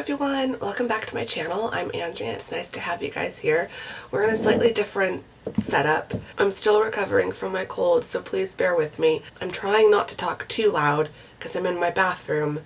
everyone, welcome back to my channel. I'm Angie and it's nice to have you guys here. We're in a slightly different setup. I'm still recovering from my cold, so please bear with me. I'm trying not to talk too loud because I'm in my bathroom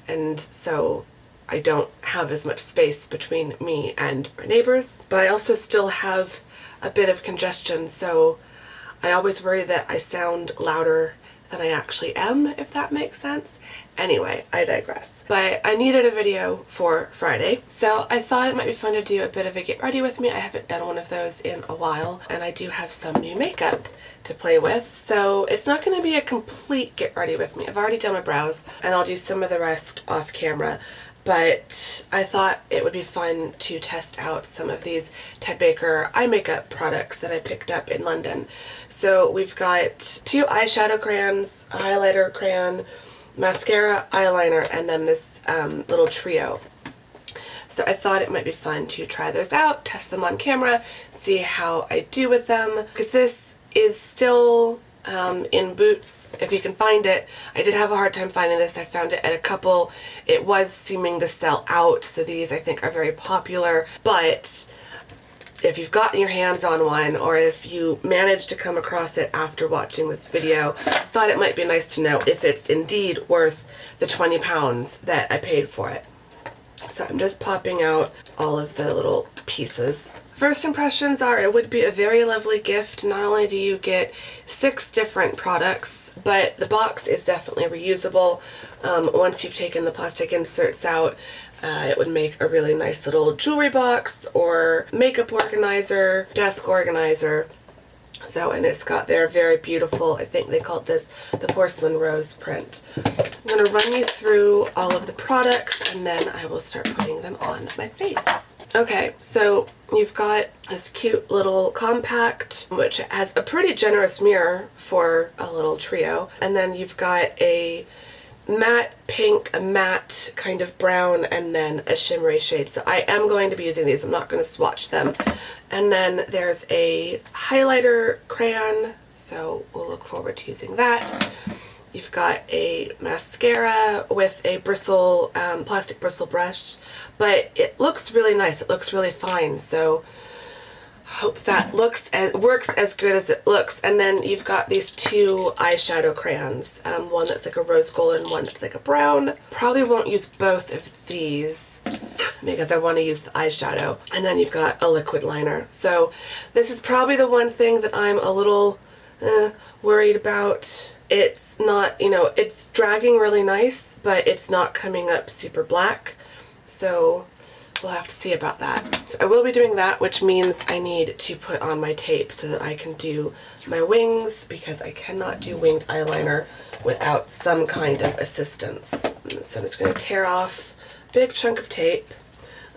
and so I don't have as much space between me and my neighbors, but I also still have a bit of congestion, so I always worry that I sound louder than I actually am, if that makes sense. Anyway, I digress. But I needed a video for Friday, so I thought it might be fun to do a bit of a get ready with me. I haven't done one of those in a while, and I do have some new makeup to play with, so it's not going to be a complete get ready with me. I've already done my brows, and I'll do some of the rest off camera. But I thought it would be fun to test out some of these Ted Baker eye makeup products that I picked up in London. So we've got 2 eyeshadow crayons, a highlighter crayon, mascara, eyeliner, and then this little trio. So I thought it might be fun to try those out, test them on camera, see how I do with them, because this is still in Boots, if you can find it. I did have a hard time finding this. I found it at a couple. It was seeming to sell out, so these I think are very popular, but if you've gotten your hands on one, or if you managed to come across it after watching this video, thought it might be nice to know if it's indeed worth the £20 that I paid for it. So I'm just popping out all of the little pieces. First impressions are it would be a very lovely gift. Not only do you get 6 different products, but the box is definitely reusable. Once you've taken the plastic inserts out, it would make a really nice little jewelry box or makeup organizer, desk organizer. So, and it's got their very beautiful, I think they called this the porcelain rose print. I'm going to run you through all of the products and then I will start putting them on my face. Okay, so you've got this cute little compact, which has a pretty generous mirror for a little trio. And then you've got a matte pink, a matte kind of brown, and then a shimmery shade. So I am going to be using these. I'm not going to swatch them. And then there's a highlighter crayon, so we'll look forward to using that. You've got a mascara with a bristle, plastic bristle brush, but it looks really nice. It looks really fine, so hope that works as good as it looks. And then you've got these 2 eyeshadow crayons, one that's like a rose gold and one that's like a brown. Probably won't use both of these because I want to use the eyeshadow. And then you've got a liquid liner. So this is probably the one thing that I'm a little worried about. It's not, you know, it's dragging really nice, but it's not coming up super black. So we'll have to see about that. I will be doing that, which means I need to put on my tape so that I can do my wings, because I cannot do winged eyeliner without some kind of assistance. So I'm just going to tear off a big chunk of tape.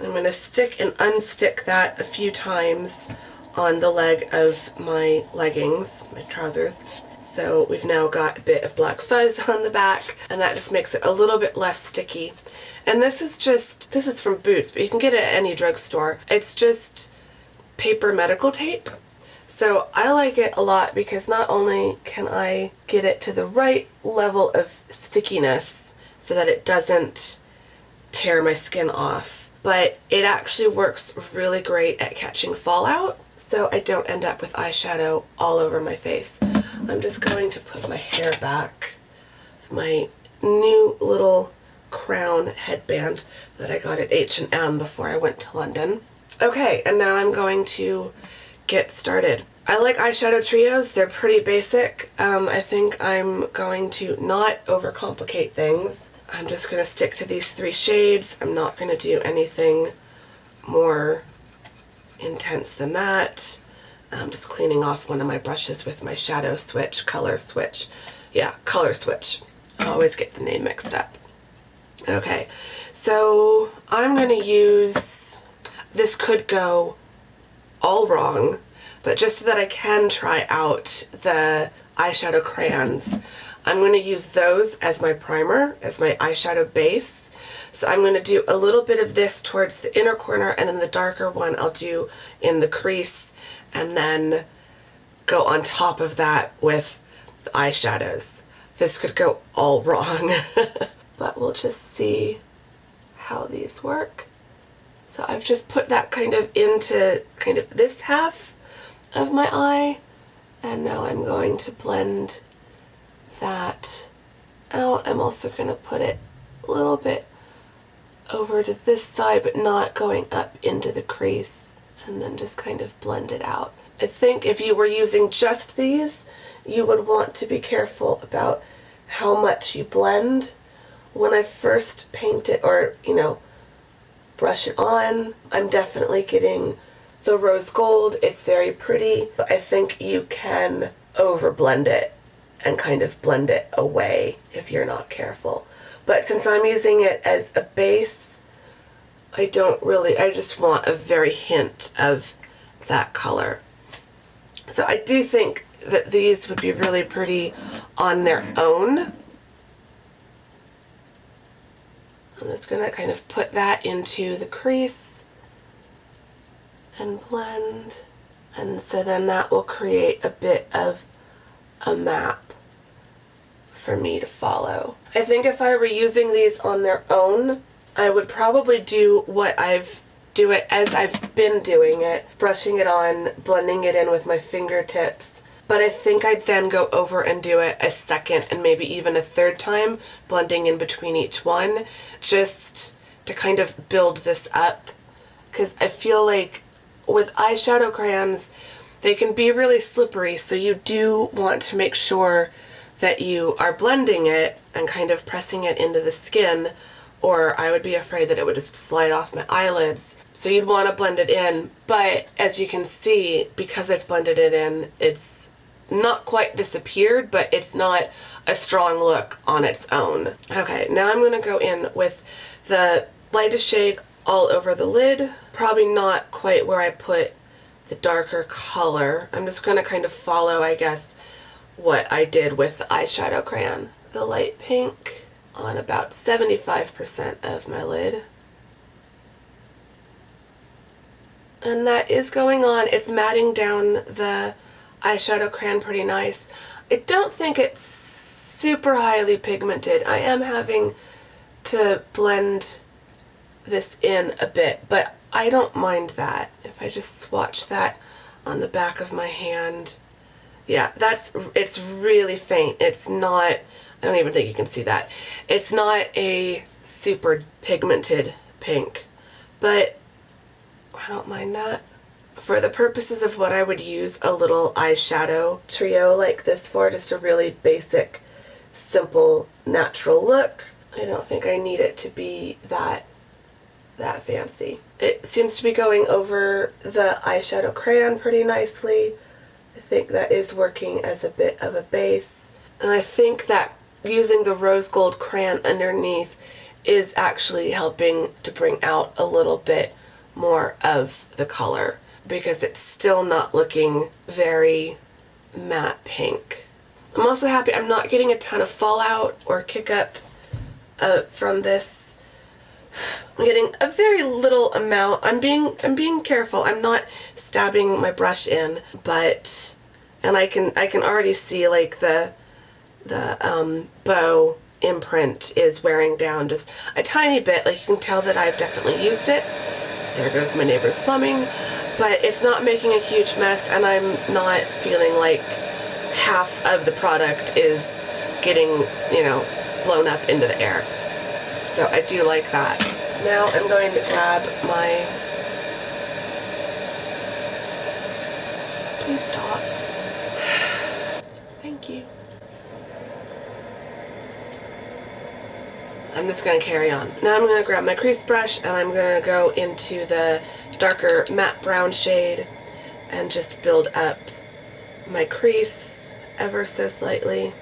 I'm going to stick and unstick that a few times on the leg of my leggings, my trousers. So we've now got a bit of black fuzz on the back, and that just makes it a little bit less sticky. And this is from Boots, but you can get it at any drugstore. It's just paper medical tape. So I like it a lot because not only can I get it to the right level of stickiness so that it doesn't tear my skin off, but it actually works really great at catching fallout, so I don't end up with eyeshadow all over my face. I'm just going to put my hair back with my new little crown headband that I got at H&M before I went to London. Okay, and now I'm going to get started. I like eyeshadow trios. They're pretty basic. I think I'm going to not overcomplicate things. I'm just going to stick to these 3 shades. I'm not going to do anything more intense than that. I'm just cleaning off one of my brushes with my shadow switch, color switch. Yeah, color switch. I always get the name mixed up. Okay, so I'm going to use, this could go all wrong, but just so that I can try out the eyeshadow crayons, I'm going to use those as my primer, as my eyeshadow base. So I'm going to do a little bit of this towards the inner corner, and then the darker one I'll do in the crease, and then go on top of that with the eyeshadows. This could go all wrong. But we'll just see how these work. So I've just put that kind of into kind of this half of my eye, and now I'm going to blend that out. I'm also going to put it a little bit over to this side, but not going up into the crease, and then just kind of blend it out. I think if you were using just these, you would want to be careful about how much you blend. When I first paint it, or, you know, brush it on, I'm definitely getting the rose gold. It's very pretty, but I think you can overblend it and kind of blend it away if you're not careful. But since I'm using it as a base, I just want a very hint of that color. So I do think that these would be really pretty on their own. I'm just going to kind of put that into the crease and blend. And so then that will create a bit of a map for me to follow. I think if I were using these on their own, I would probably do it as I've been doing it, brushing it on, blending it in with my fingertips. But I think I'd then go over and do it a second and maybe even a third time, blending in between each one, just to kind of build this up. Because I feel like with eyeshadow crayons, they can be really slippery, so you do want to make sure that you are blending it and kind of pressing it into the skin, or I would be afraid that it would just slide off my eyelids. So you'd want to blend it in, but as you can see, because I've blended it in, it's not quite disappeared, but it's not a strong look on its own. Okay, now I'm going to go in with the lightest shade all over the lid, probably not quite where I put the darker color. I'm just going to kind of follow, I guess, what I did with the eyeshadow crayon. The light pink on about 75% of my lid. And that is going on. It's matting down the eyeshadow crayon pretty nice. I don't think it's super highly pigmented. I am having to blend this in a bit, but I don't mind that. If I just swatch that on the back of my hand, yeah, it's really faint. It's not, I don't even think you can see that. It's not a super pigmented pink, but I don't mind that. For the purposes of what I would use a little eyeshadow trio like this for, just a really basic, simple, natural look, I don't think I need it to be that fancy. It seems to be going over the eyeshadow crayon pretty nicely. I think that is working as a bit of a base. And I think that using the rose gold crayon underneath is actually helping to bring out a little bit more of the color, because it's still not looking very matte pink. I'm also happy I'm not getting a ton of fallout or kick up from this. I'm getting a very little amount. I'm being careful. I'm not stabbing my brush in, but, and I can already see like the bow imprint is wearing down just a tiny bit. Like, you can tell that I've definitely used it. There goes my neighbor's plumbing. But it's not making a huge mess, and I'm not feeling like half of the product is getting, you know, blown up into the air. So I do like that. Now I'm going to grab my... Please stop. Thank you. I'm just going to carry on. Now I'm going to grab my crease brush, and I'm going to go into the darker matte brown shade and just build up my crease ever so slightly.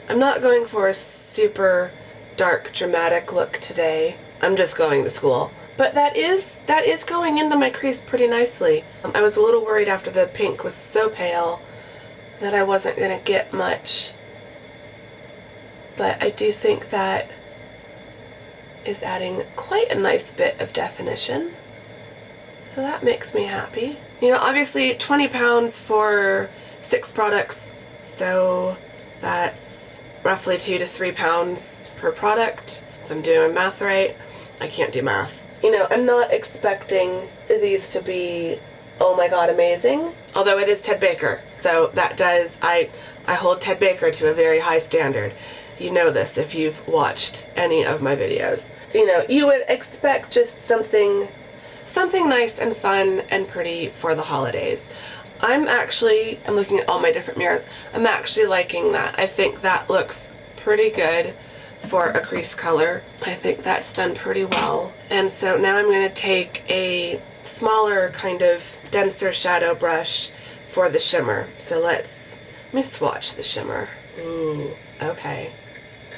I'm not going for a super dark dramatic look today. I'm just going to school. But that is going into my crease pretty nicely. I was a little worried after the pink was so pale that I wasn't going to get much. But I do think that is adding quite a nice bit of definition. So that makes me happy. You know, obviously 20 pounds for 6 products, so that's roughly 2 to 3 pounds per product, if I'm doing my math right. I can't do math. You know, I'm not expecting these to be, oh my god, amazing. Although it is Ted Baker, so that does, I hold Ted Baker to a very high standard. You know this if you've watched any of my videos. You know, you would expect just something nice and fun and pretty for the holidays. I'm looking at all my different mirrors. I'm actually liking that. I think that looks pretty good for a crease color. I think that's done pretty well. And so now I'm going to take a smaller, kind of denser shadow brush for the shimmer. So let me swatch the shimmer. Ooh, okay.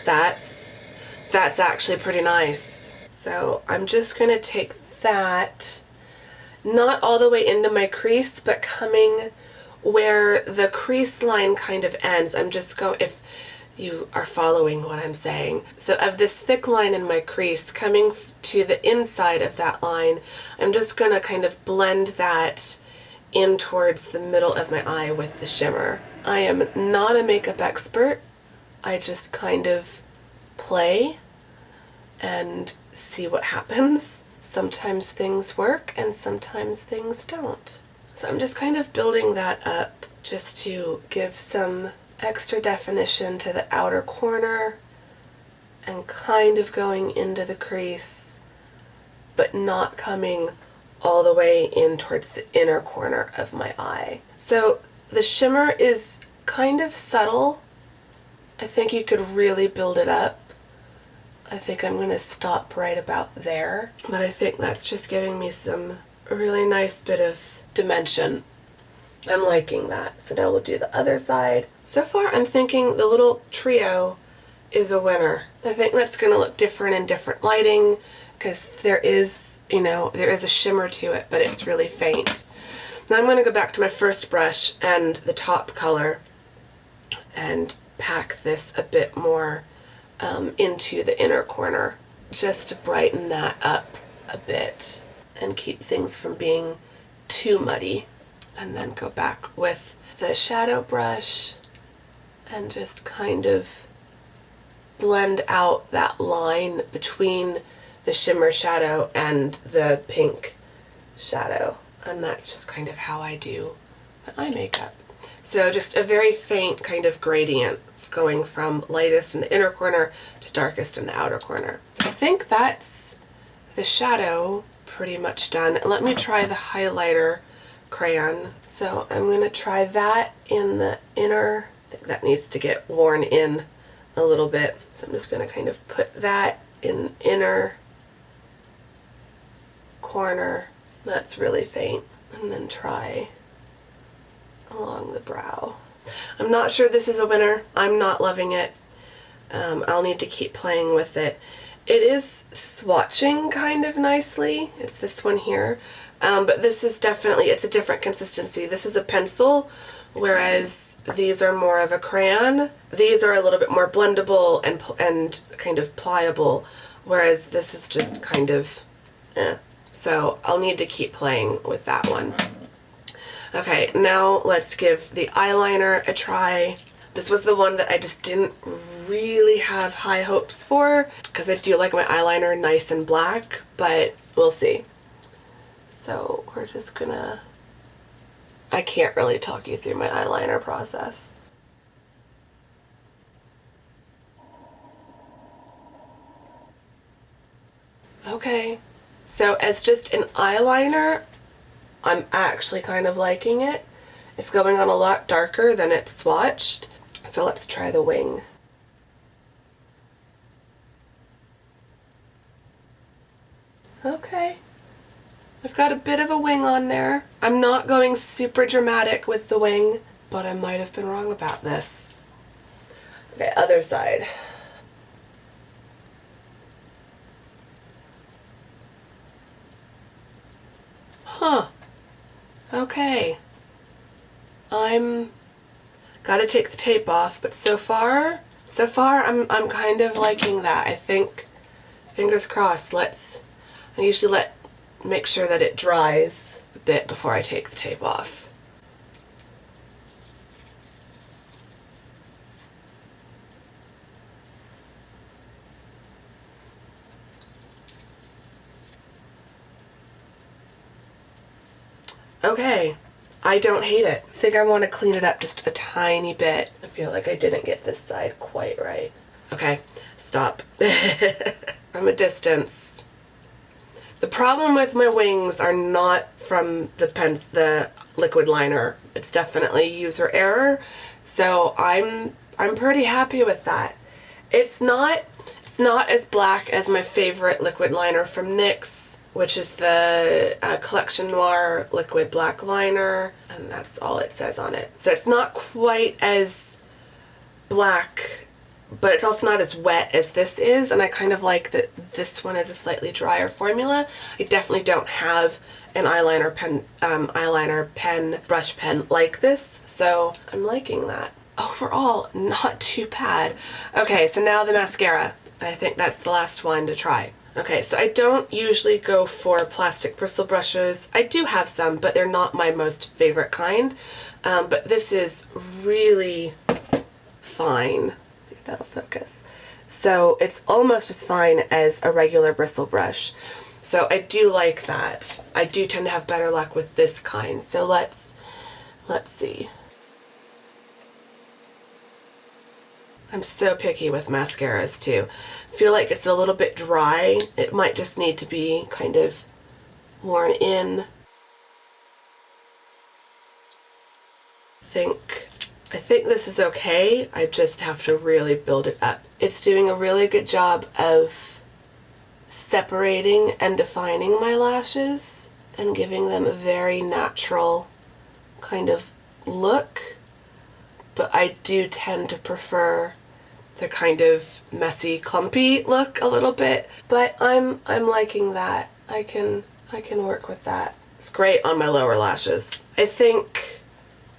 That's actually pretty nice. So I'm just going to take that, not all the way into my crease, but coming where the crease line kind of ends. I'm just going, if you are following what I'm saying. So of this thick line in my crease, coming to the inside of that line, I'm just going to kind of blend that in towards the middle of my eye with the shimmer. I am not a makeup expert. I just kind of play and see what happens. Sometimes things work and sometimes things don't. So I'm just kind of building that up just to give some extra definition to the outer corner and kind of going into the crease, but not coming all the way in towards the inner corner of my eye. So the shimmer is kind of subtle. I think you could really build it up. I think I'm going to stop right about there, but I think that's just giving me some really nice bit of dimension. I'm liking that. So now we'll do the other side. So far I'm thinking the little trio is a winner. I think that's going to look different in different lighting because there is, you know, there is a shimmer to it, but it's really faint. Now I'm going to go back to my first brush and the top color and pack this a bit more into the inner corner just to brighten that up a bit and keep things from being too muddy. And then go back with the shadow brush and just kind of blend out that line between the shimmer shadow and the pink shadow. And that's just kind of how I do my eye makeup. So just a very faint kind of gradient going from lightest in the inner corner to darkest in the outer corner. So I think that's the shadow pretty much done. And let me try the highlighter crayon. So I'm going to try that in the inner. I think that needs to get worn in a little bit. So I'm just going to kind of put that in the inner corner. That's really faint. And then try along the brow. I'm not sure this is a winner. I'm not loving it. I'll need to keep playing with it. It is swatching kind of nicely. It's this one here. But this is definitely, it's a different consistency. This is a pencil, whereas these are more of a crayon. These are a little bit more blendable and kind of pliable, whereas this is just kind of, So I'll need to keep playing with that one. Okay, now let's give the eyeliner a try. This was the one that I just didn't really have high hopes for because I do like my eyeliner nice and black, but we'll see. So we're just gonna, I can't really talk you through my eyeliner process. Okay, so as just an eyeliner, I'm actually kind of liking it. It's going on a lot darker than it's swatched. So let's try the wing. Okay. I've got a bit of a wing on there. I'm not going super dramatic with the wing, but I might have been wrong about this. Okay, other side. Huh. Okay. I'm gotta take the tape off, but so far I'm kind of liking that. I think, fingers crossed, I usually make sure that it dries a bit before I take the tape off. Okay, I don't hate it. I think I want to clean it up just a tiny bit. I feel like I didn't get this side quite right. Okay, stop. From a distance. The problem with my wings are not from the liquid liner. It's definitely user error. So I'm pretty happy with that. It's not as black as my favorite liquid liner from NYX, which is the Collection Noir liquid black liner, and that's all it says on it. So it's not quite as black, but it's also not as wet as this is, and I kind of like that this one is a slightly drier formula. I definitely don't have an eyeliner pen, brush pen like this, so I'm liking that. Overall, not too bad. Okay, so now the mascara. I think that's the last one to try. Okay, so I don't usually go for plastic bristle brushes. I do have some, but they're not my most favorite kind. But this is really fine. See if that'll focus. So it's almost as fine as a regular bristle brush. So I do like that. I do tend to have better luck with this kind. So let's see. I'm so picky with mascaras too. I feel like it's a little bit dry. It might just need to be kind of worn in. I think this is okay. I just have to really build it up. It's doing a really good job of separating and defining my lashes and giving them a very natural kind of look. But I do tend to prefer the kind of messy, clumpy look a little bit. But I'm liking that. I can work with that. It's great on my lower lashes. I think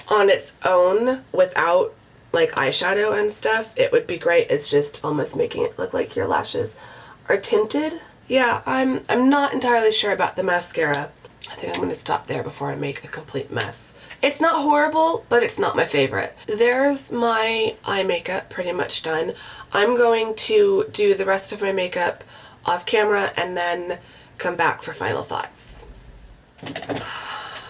on its own, without like eyeshadow and stuff, it would be great as just almost making it look like your lashes are tinted. Yeah, I'm not entirely sure about the mascara. I think I'm going to stop there before I make a complete mess. It's not horrible, but it's not my favorite. There's my eye makeup pretty much done. I'm going to do the rest of my makeup off camera and then come back for final thoughts.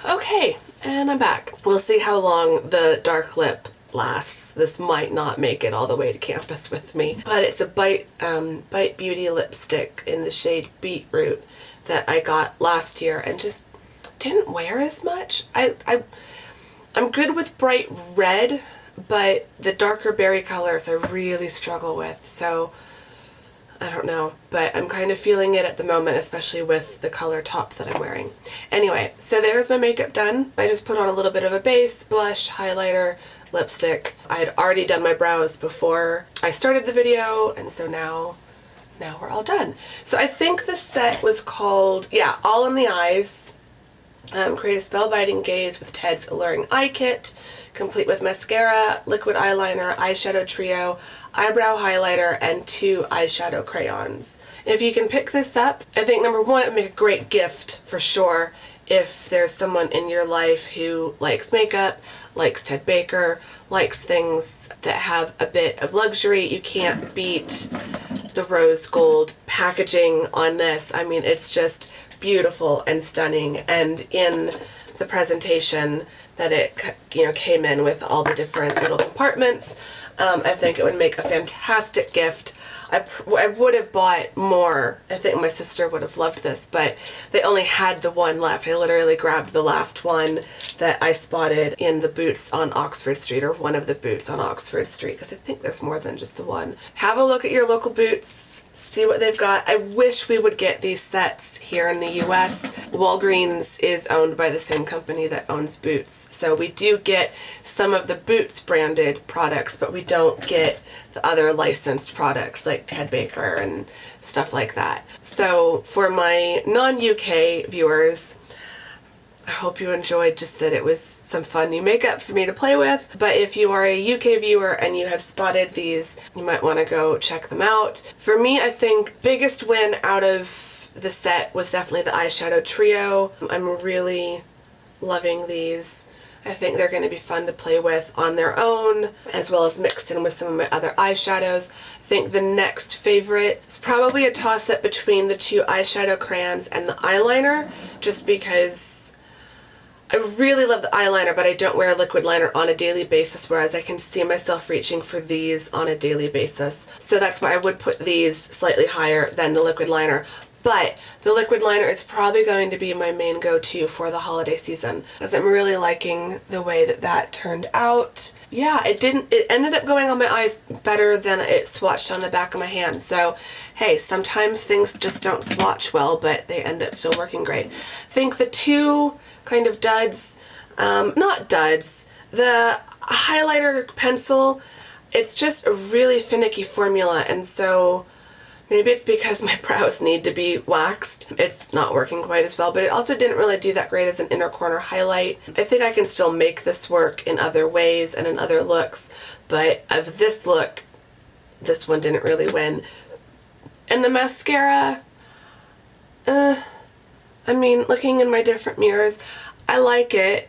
Okay, and I'm back. We'll see how long the dark lip lasts. This might not make it all the way to campus with me, but it's a Bite Beauty lipstick in the shade Beetroot that I got last year and just didn't wear as much. I'm good with bright red, but the darker berry colors I really struggle with, so I don't know, but I'm kind of feeling it at the moment, especially with the color top that I'm wearing. Anyway, so there's my makeup done. I just put on a little bit of a base, blush, highlighter, lipstick. I had already done my brows before I started the video, and so now we're all done. So I think the set was called, yeah, All in the Eyes. Create a spellbinding gaze with Ted's Alluring Eye Kit, complete with mascara, liquid eyeliner, eyeshadow trio, eyebrow highlighter, and 2 eyeshadow crayons. If you can pick this up, I think number one, it would make a great gift for sure if there's someone in your life who likes makeup, likes Ted Baker, likes things that have a bit of luxury. You can't beat the rose gold packaging on this. I mean, it's just beautiful and stunning, and in the presentation that it came in with all the different little compartments, I think it would make a fantastic gift. I would have bought more. I think my sister would have loved this, but they only had the one left. I literally grabbed the last one that I spotted in the Boots on Oxford Street, or one of the Boots on Oxford Street, because I think there's more than just the one. Have a look at your local Boots, see what they've got. I wish we would get these sets here in the US. Walgreens is owned by the same company that owns Boots, so we do get some of the Boots branded products, but we don't get the other licensed products like Ted Baker and stuff like that. So for my non-UK viewers, I hope you enjoyed just that it was some fun new makeup for me to play with. But if you are a UK viewer and you have spotted these, you might want to go check them out. For me, I think biggest win out of the set was definitely the eyeshadow trio. I'm really loving these. I think they're going to be fun to play with on their own, as well as mixed in with some of my other eyeshadows. I think the next favorite is probably a toss-up between the 2 eyeshadow crayons and the eyeliner, just because I really love the eyeliner, but I don't wear a liquid liner on a daily basis, whereas I can see myself reaching for these on a daily basis. So that's why I would put these slightly higher than the liquid liner. But the liquid liner is probably going to be my main go-to for the holiday season, because I'm really liking the way that that turned out. Yeah, it ended up going on my eyes better than it swatched on the back of my hand. So, hey, sometimes things just don't swatch well, but they end up still working great. I think the two kind of duds, not duds, the highlighter pencil, it's just a really finicky formula, and so maybe it's because my brows need to be waxed. It's not working quite as well, but it also didn't really do that great as an inner corner highlight. I think I can still make this work in other ways and in other looks, but of this look, this one didn't really win. And the mascara, I mean, looking in my different mirrors, I like it.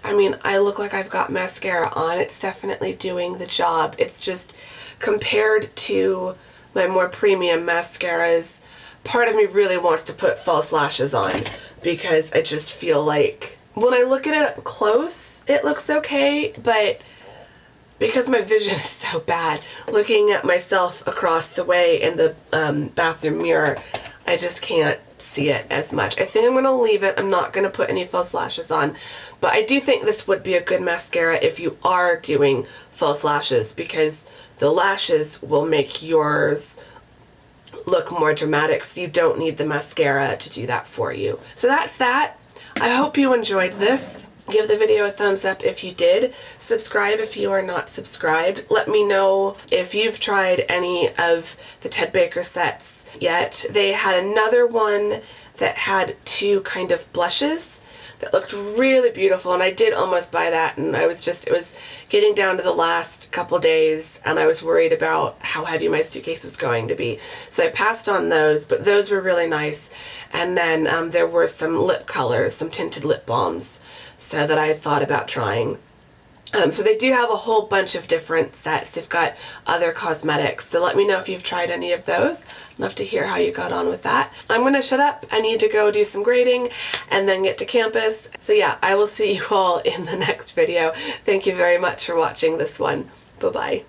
I look like I've got mascara on. It's definitely doing the job. It's just, compared to my more premium mascaras, part of me really wants to put false lashes on, because I just feel like when I look at it up close, it looks okay, but because my vision is so bad, looking at myself across the way in the bathroom mirror, I just can't see it as much. I think I'm going to leave it. I'm not going to put any false lashes on, but I do think this would be a good mascara if you are doing false lashes, because the lashes will make yours look more dramatic, so you don't need the mascara to do that for you. So that's that. I hope you enjoyed this. Give the video a thumbs up if you did. Subscribe if you are not subscribed. Let me know if you've tried any of the Ted Baker sets yet. They had another one that had two kind of blushes that looked really beautiful, and I did almost buy that, and it was getting down to the last couple days, and I was worried about how heavy my suitcase was going to be. So I passed on those, but those were really nice. And then there were some lip colors, some tinted lip balms, so that I thought about trying. So they do have a whole bunch of different sets. They've got other cosmetics, so let me know if you've tried any of those. I'd love to hear how you got on with that. I'm gonna shut up. I need to go do some grading and then get to campus. So yeah, I will see you all in the next video. Thank you very much for watching this one. Bye-bye.